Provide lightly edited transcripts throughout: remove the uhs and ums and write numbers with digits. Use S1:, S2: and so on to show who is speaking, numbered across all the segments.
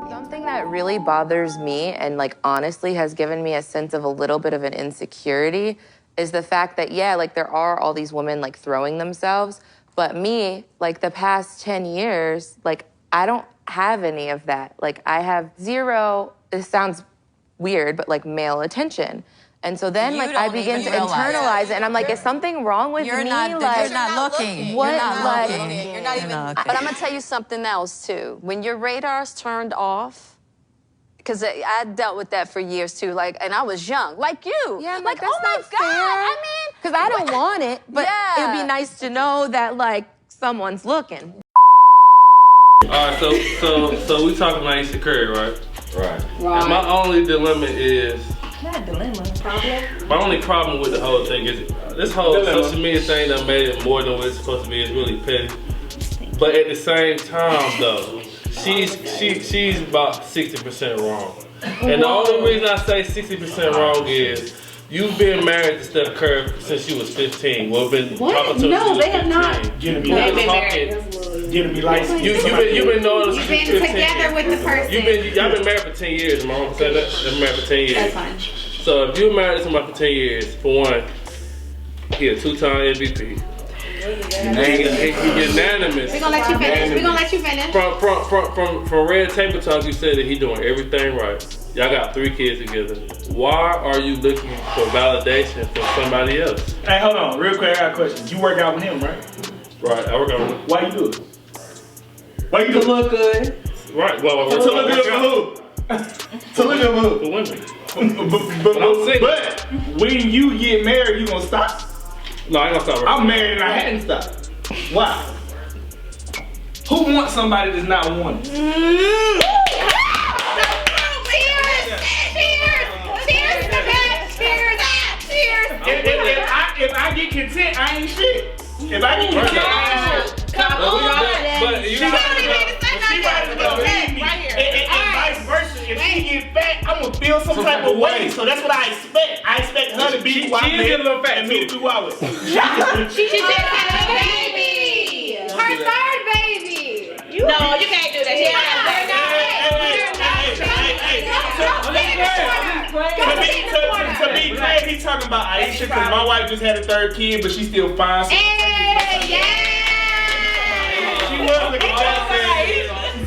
S1: Something that really bothers me and like honestly has given me a sense of a little bit of an insecurity is the fact that, yeah, like there are all these women like throwing themselves, but me, like the past 10 years, like I don't have any of that. Like I have zero, this sounds weird, but like male attention. And so then like I begin to internalize it and I'm like, is something wrong with me?
S2: You're not looking.
S1: What?
S2: You're not
S1: Like,
S2: looking. You're not even.
S3: But I'm gonna tell you something else too. When your radar's turned off, because I dealt with that for years too. Like, and I was young, like you.
S1: Yeah,
S3: like
S1: that's
S3: oh my
S1: not
S3: God.
S1: fair.
S3: I mean,
S1: because I don't want it, but
S3: Yeah.
S1: it'd be nice to know that like someone's looking.
S4: All right, so we talking about Ayesha Curry, right?
S5: Right.
S4: And my only dilemma is.
S6: Not dilemma, problem.
S4: My only problem with the whole thing is this whole social media thing that made it more than what it's supposed to be is really petty. But at the same time, though, she's about 60% wrong. And the only reason I say 60% wrong is you've been married to Steph Curry since you was 15. Well, been talking to
S6: No,
S4: her
S6: they have not.
S4: You've been knowing
S7: You've been together with the person.
S4: Y'all been married for 10 years, am I wrong to say that? They've been married for 10 years.
S6: That's fine.
S4: So if you were married to somebody for 10 years, for one, he a 2-time MVP. He's unanimous.
S7: We're gonna let you finish.
S4: From Red Table Talk, you said that he's doing everything right. Y'all got 3 kids together. Why are you looking for validation from somebody else?
S5: Hey, hold on, real quick, I got a question. You work out with him, right?
S4: Right, I work out with him.
S5: Why you do it? Why you do it?
S6: To look good.
S4: Right, well,
S5: To look good for who? To look good for who?
S4: For women.
S5: But when you get married, you gonna stop?
S4: No, I ain't gonna stop.
S5: I'm married and I hadn't stopped. Why? Who wants somebody that's not wanted? If I get content, I ain't shit. If I get content, I ain't shit.
S4: Come on, but you
S5: And vice versa. If she get fat, I'm gonna feel some type of way. So that's what I expect. I expect her to be who I am and me to be who I was.
S7: She just had a baby. Her third baby.
S6: No, you can't do that. She had
S5: To be clear, he's talking about Ayesha because my wife just had a 3rd kid, but she's still fine. So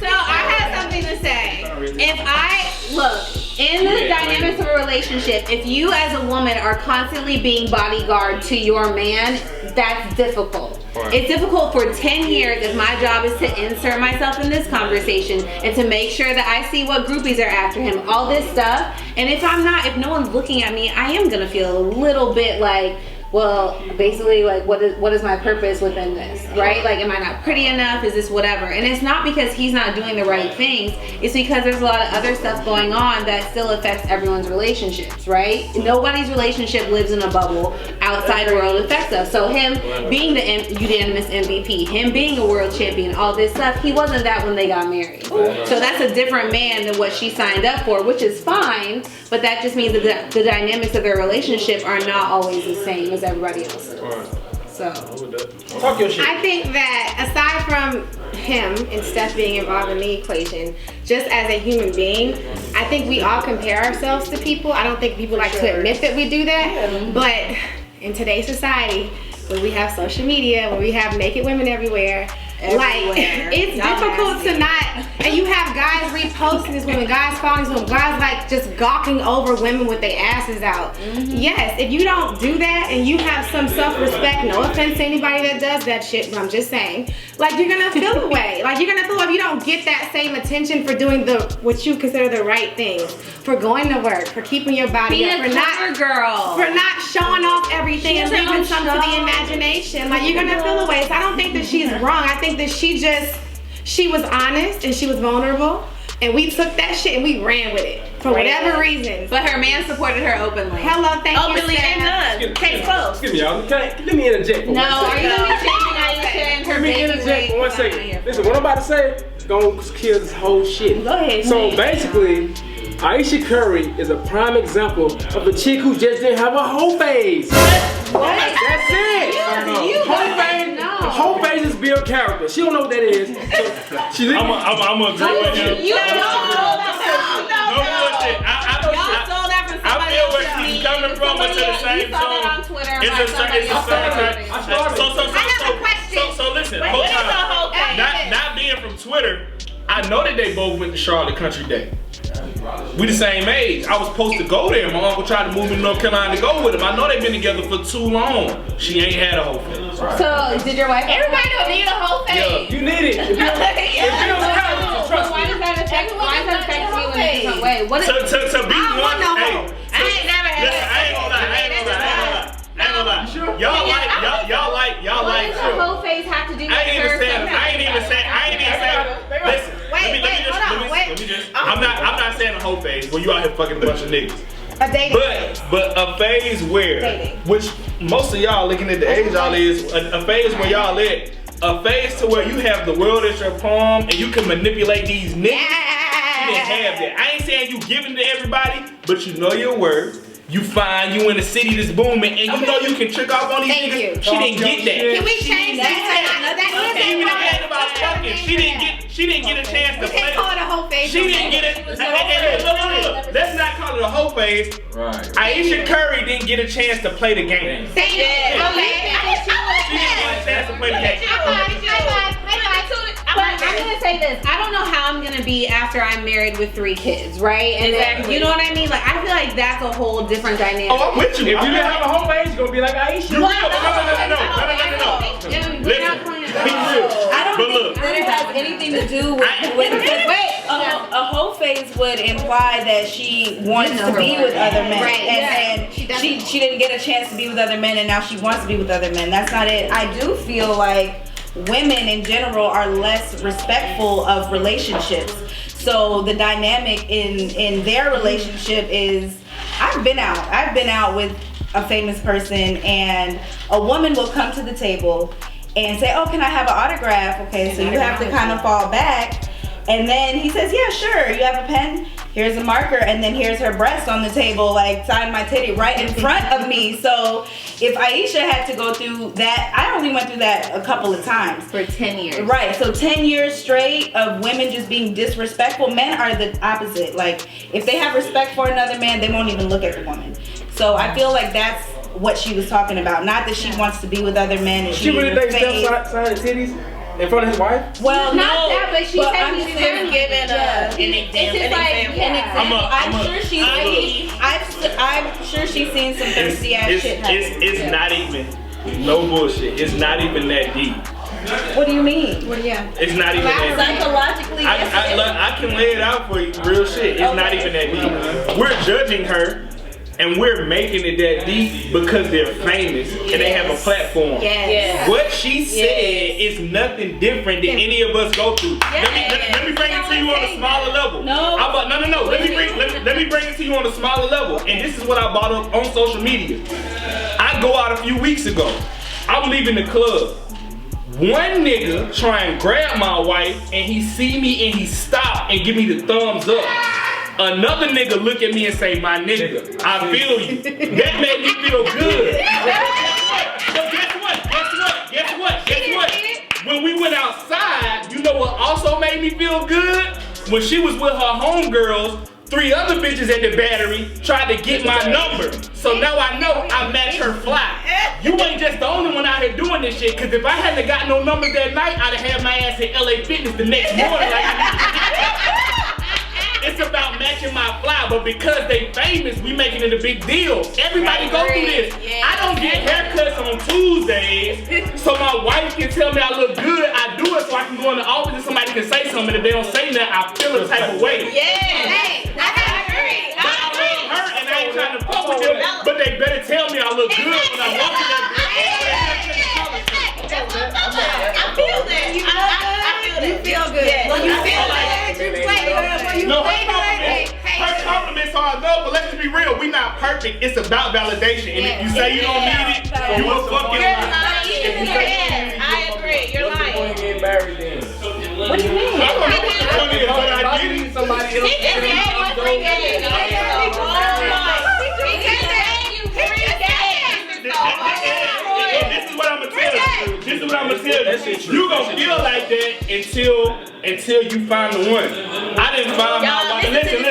S7: So I have something to say. If I look in the dynamics of a relationship, if you as a woman are constantly being bodyguard to your man, that's difficult.
S4: Right.
S7: It's difficult for 10 years if my job is to insert myself in this conversation and to make sure that I see what groupies are after him, all this stuff. And if no one's looking at me, I am gonna feel a little bit like, well, basically, like, what is my purpose within this, right? Like, am I not pretty enough? Is this whatever? And it's not because he's not doing the right things. It's because there's a lot of other stuff going on that still affects everyone's relationships, right? Nobody's relationship lives in a bubble. Outside world affects us. So him being the unanimous MVP, him being a world champion, all this stuff, he wasn't that when they got married. So that's a different man than what she signed up for, which is fine, but that just means that the dynamics of their relationship are not always the same as everybody else's. So
S5: talk your shit.
S8: I think that aside from him and Steph being involved in the equation, just as a human being, I think we all compare ourselves to people. I don't think people like to admit that we do that, but in today's society, when we have social media, when we have naked women everywhere, like it's difficult to not, and you have guys reposting these women, guys following these women, guys like just gawking over women with their asses out. Yes, if you don't do that and you have some self-respect, no offense to anybody that does that shit, but I'm just saying, like you're gonna feel away. Like you're gonna feel like you don't get that same attention for doing what you consider the right things, for going to work, for keeping your body up, for not showing off everything and leaving some to the imagination. Like you're gonna feel away. So I don't think that she's wrong. I think that she was honest and she was vulnerable, and we took that shit and we ran with it for whatever reasons.
S3: But her man supported her openly.
S8: Hello, thank you.
S3: Openly and none. Case closed.
S5: Excuse me, y'all. Let me interject for 1 second.
S3: Are you gonna be changing Ayesha and her
S5: Let me interject for 1 second. Listen, what I'm about to say gonna kill this whole shit.
S7: Go ahead.
S5: So basically, Ayesha Curry is a prime example of a chick who just didn't have a whole phase.
S7: What?
S5: That's it.
S7: You
S5: Whole phase.
S9: whole phases build character. She don't know what that is. So she's
S5: I'm gonna agree with you.
S7: You
S5: No bullshit. I feel where she's coming from, but to the same time, it's a certain So listen, whole time. Not being from Twitter, I know that they both went to Charlotte Country Day. We the same age. I was supposed to go there. My uncle tried to move me to North Carolina to go with him. I know they've been together for too long. She ain't had a whole phase.
S7: So did your wife?
S8: Everybody don't need a whole phase.
S5: Yeah.
S9: You need it. If you don't have it, trust
S7: Why
S9: me.
S7: does that affect you in a different way? What is
S5: To be
S8: I
S5: one,
S8: want no
S5: hey,
S8: hoe. I ain't never had
S5: listen, I ain't gonna lie. Y'all like.
S7: what does the whole phase have to do with
S5: I ain't even saying. Listen. Let me just. I'm not saying a whole phase where you out here fucking a bunch of niggas.
S8: A dating phase.
S5: But a phase where,
S8: Dating.
S5: which most of y'all looking at the age y'all is, a phase where y'all at, a phase to where you have the world at your palm and you can manipulate these niggas. She didn't have that. I ain't saying you giving to everybody, but you know your worth. You find you in a city that's booming, and you know you can trick off on these
S8: Thank
S5: niggas.
S8: you.
S5: She didn't get that.
S8: Can we change that?
S5: Even if it ain't about fucking, she didn't get a chance to
S8: We can't
S5: play.
S8: call it a whole phase.
S5: She didn't get it. Look. Let's not call it a whole phase.
S9: Right.
S5: Ayesha Curry didn't get a chance to play the game.
S8: Say it.
S5: She didn't get a chance to play the game.
S7: But I'm gonna say this. I don't know how I'm gonna be after I'm married with 3 kids, right? And then, you know what I mean? Like, I feel like that's a whole different dynamic.
S5: Oh, I'm with you.
S9: If you didn't have a whole phase, you're gonna be like Ayesha.
S5: No.
S7: I don't think
S10: that it has anything to do with a whole phase would imply that she wants to be with other men, and she didn't get a chance to be with other men, and now she wants to be with other men. That's not it. I do feel like women in general are less respectful of relationships. So the dynamic in their relationship is, I've been out with a famous person, and a woman will come to the table and say, oh, can I have an autograph? Okay, so you have to kind of fall back. And then he says, yeah, sure. You have a pen? Here's a marker. And then here's her breast on the table, like, sign my titty right in front of me. So if Ayesha had to go through that, I only went through that a couple of times.
S7: For 10 years.
S10: Right, so 10 years straight of women just being disrespectful. Men are the opposite. Like, if they have respect for another man, they won't even look at the woman. So I feel like that's what she was talking about. Not that she wants to be with other men and
S9: She really thinks Steph signed the titties in front of his wife?
S10: Well,
S7: not
S10: no,
S7: that, but she said he's
S6: giving an example.
S10: I'm sure she's seen some thirsty ass shit happen.
S5: It's not even, no bullshit. It's not even that deep.
S10: What do you mean?
S5: It's not even that deep.
S10: Psychologically,
S5: I can lay it out for you, real shit. It's not even that deep. We're judging her, and we're making it that deep because they're famous and they have a platform.
S8: Yes.
S5: What she said is nothing different than any of us go through. Let me bring it to you on a smaller level.
S10: No.
S5: Let me bring it to you on a smaller level. And this is what I brought up on social media. I go out a few weeks ago. I'm leaving the club. One nigga try and grab my wife, and he see me and he stop and give me the thumbs up. Another nigga look at me and say, my nigga, I feel you. That made me feel good. But guess what? When we went outside, you know what also made me feel good? When she was with her homegirls, 3 other bitches at the Battery tried to get my number. So now I know I match her fly. You ain't just the only one out here doing this shit, cause if I hadn't got no numbers that night, I'd have had my ass at LA Fitness the next morning. It's about matching my fly, but because they famous, we making it a big deal. Everybody go through this. I don't get haircuts on Tuesdays, so my wife can tell me I look good. I do it so I can go in the office and somebody can say something. If they don't say nothing, I feel a type of way.
S8: Hey, I agree.
S5: But I love her and I ain't trying to fuck with them, but they better tell me I look good when I walk in that
S6: I feel that.
S8: You feel good. Well, you feel like you play good.
S5: No, her compliments are enough, but let's just be real. We not perfect. It's about validation. And if you say you don't need it, you a fucking liar.
S6: I agree. You're lying.
S9: When you get married then?
S10: What do you mean?
S5: I don't know what the point is, but I did it.
S9: Somebody else. This
S5: This is what I'm gonna tell you. This is what I'm gonna tell you. You gonna feel like that until you find the one. I didn't find my wife. Listen.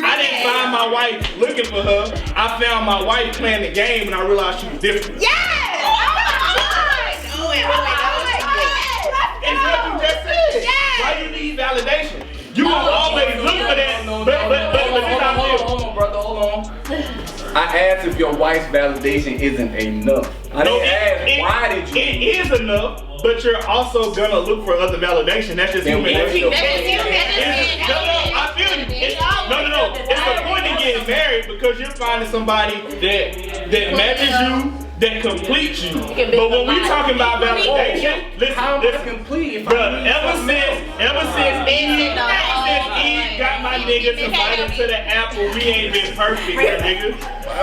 S5: I didn't find my wife looking for her. I found my wife playing the game, and I realized she was different.
S6: Yes! Oh my God!
S5: It's what you just said.
S6: Yes!
S5: Why you need validation? You gonna always look for that. But
S11: hold on, brother. Hold on. I asked if your wife's validation isn't enough. I didn't ask why did you.
S5: It is enough, but you're also gonna look for other validation. That's just human nature. I feel you. No. It's the point of getting married because you're finding somebody that matches you, that completes you. But when we talking about validation, listen, bro. Ever since Eve got my niggas invited to the Apple, we ain't been perfect, my nigga.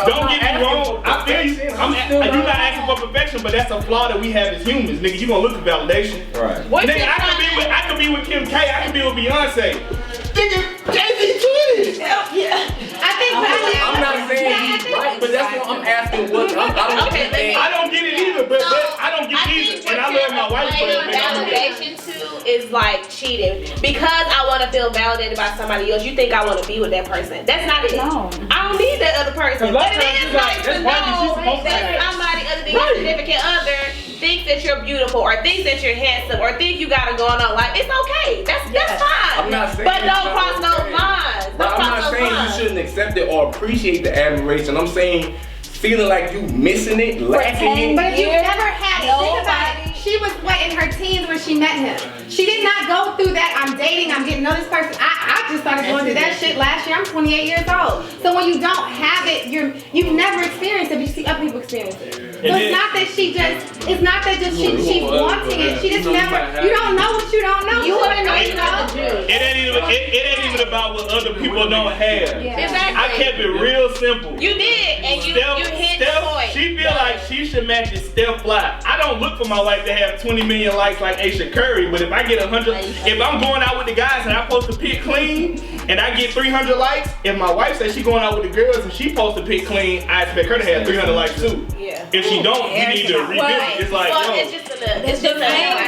S5: Don't get me wrong. I feel you. You're not asking for perfection, but that's a flaw that we have as humans, nigga. You gonna look for validation, right? Nigga, I could be with Kim K. I could be with Beyonce. Nigga, Jay-Z cheated.
S6: Yeah.
S8: I think
S11: I'm not saying he's right, but that's what I'm asking. I
S5: don't get it either, but I don't get it either. And I love my wife, but
S6: validation too is like cheating because I want to feel validated by somebody else. You think I want to be with that person? That's not it. No. I don't need that other person. But it is nice to know that somebody other than your significant other thinks that you're beautiful or thinks that you're handsome or think you got it going on. Like it's okay. That's fine.
S11: I'm not saying
S6: but don't cross those lines.
S11: I'm not saying you shouldn't accept it or appreciate the admiration. I'm saying feeling like you missing it, lacking it.
S8: But you never had it. Think about it. She was in her teens when she met him. She did not go through that. I'm dating. I'm getting to know this person. I just started going through that shit last year. I'm 28 years old. So when you don't have it, you've never experienced it. But you see other people experience it. So it's not that she's wanting it. She just never. You don't know what you don't know. You wouldn't know.
S5: It ain't even about what other people don't have.
S6: Yeah. Exactly.
S5: I kept it real simple.
S6: You did, and you hit the point.
S5: She feel like she should match it Steph Fly. I don't look for my wife to have 20 million likes like Ayesha Curry, but if I get 100, if I'm going out with the guys and I post a pic clean and I get 300 likes, if my wife says she going out with the girls and she posts a pic clean, I expect her to have 300 likes too.
S6: Yeah.
S5: If she don't, you need to rebuild it. It's like,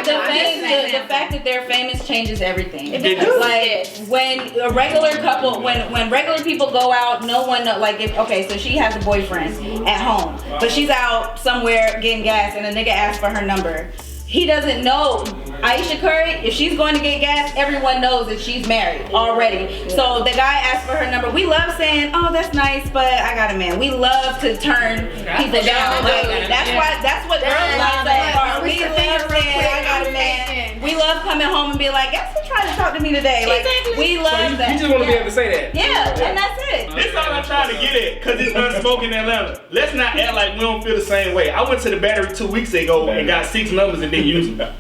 S10: the fact that they're famous changes everything. Like when a regular couple, when regular people go out, no one so she has a boyfriend at home, but she's out somewhere getting gas and a nigga asks for her number. He doesn't know. Ayesha Curry, if she's going to get gas, everyone knows that she's married already. So the guy asked for her number. We love saying, oh, that's nice, but I got a man. We love to turn people down. That's what girls love are. We love saying, I got a man. We love coming home and be like, guess who tried to talk to me today? Like, we love that.
S11: You just want to be able to say that.
S10: Yeah, and that's it.
S5: This is all I'm trying to get at, because it's Unspoken Atlanta. Let's not act like we don't feel the same way. I went to the Battery 2 weeks ago and got 6 numbers and didn't use them.
S6: Wait.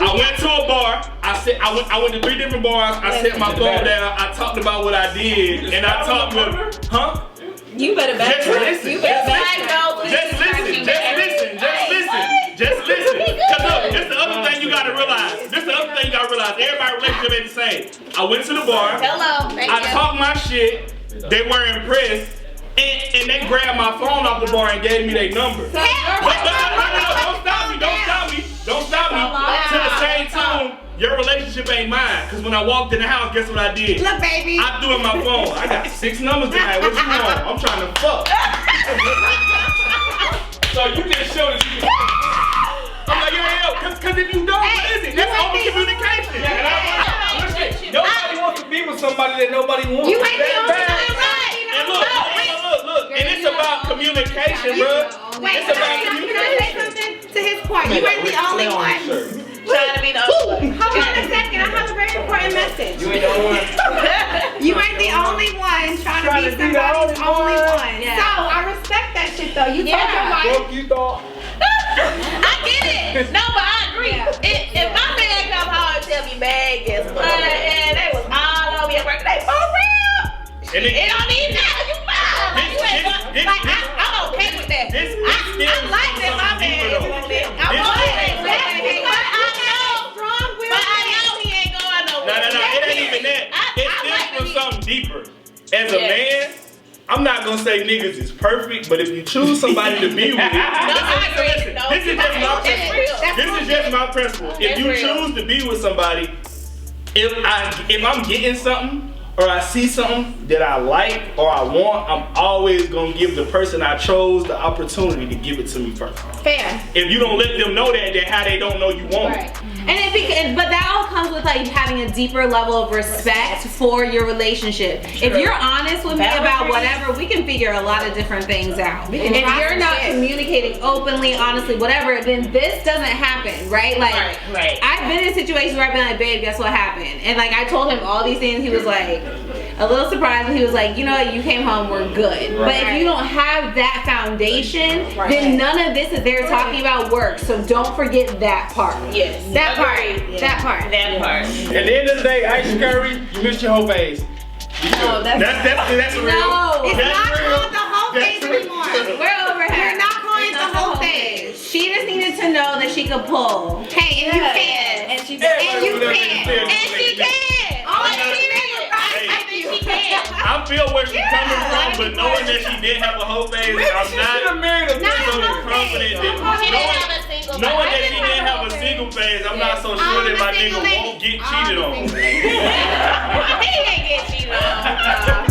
S5: I went to a bar. I went to 3 different bars. I set my phone down. I talked about what I did, and I talked with,
S10: You better back
S5: Just listen. Just listen. Cause look, this is the other thing you gotta realize. Everybody's relationship ain't the same. I went to the bar. I talked my shit. They were impressed. And they grabbed my phone off the bar and gave me their number. But don't stop me. To the same tune, your relationship ain't mine. Cause when I walked in the house, guess what I did?
S8: Look, baby.
S5: I threw in my phone. I got 6 numbers tonight. What you want? I'm trying to fuck. So you just showed it. I'm like, cause if you don't, what is it? That's open communication.
S11: Nobody wants to be with somebody that nobody wants.
S8: You ain't the only one.
S5: And look. And it's about communication, bro. It's about communication.
S8: To his point, you ain't the only one.
S6: Trying to be the only one.
S8: Hold on a second, I have a very important message.
S11: You ain't the only one.
S8: You ain't the only one trying to be somebody's only one.
S6: Yeah.
S8: So I respect that shit though. You told your wife.
S11: You thought.
S6: I get it. No, but I agree. If my man come home and tell me, man, guess what? And they was all over your birthday for real.
S5: And
S6: It don't even matter. You fine. Like, you ain't gonna, like, I'm okay with that. I like that my man is on it. I'm on it. But I know he ain't going nowhere.
S5: No, it ain't even that. It stems from something deeper. As a man, I'm I'm not gonna say niggas is perfect, but if you choose somebody to be with, listen, this is just my principle. This is just my principle. If you choose to be with somebody, if I'm getting something or I see something that I like or I want, I'm always gonna give the person I chose the opportunity to give it to me first.
S7: Fair.
S5: If you don't let them know that, then how they don't know you want it.
S7: But that all comes with like having a deeper level of respect for your relationship. If you're honest with me about whatever, we can figure a lot of different things out. If you're not communicating openly, honestly, whatever, then this doesn't happen, right? Like, I've been in situations where I've been like, babe, guess what happened? And like, I told him all these things. He was like, a little surprised, and he was like, you know what, you came home, we're good. But if you don't have that foundation, then none of this that they're talking about works. So don't forget that part.
S6: Yes.
S7: That part. That part.
S9: At the end of the day, Ayesha Curry, you missed your whole phase.
S10: No, that's
S5: real.
S7: No,
S8: It's
S5: That's
S8: not
S5: real.
S8: called the whole phase anymore.
S7: we're over her.
S8: We're not calling it the whole phase.
S7: She just needed to know that she could pull.
S8: Hey, and you can.
S10: And she
S8: And you can. And she can. All she did was she can.
S5: I feel where she's coming from, but knowing that she did have a whole phase, I'm not so confident that knowing that she didn't have a single phase, I'm not so sure that my nigga won't get cheated on.
S6: He ain't get cheated on.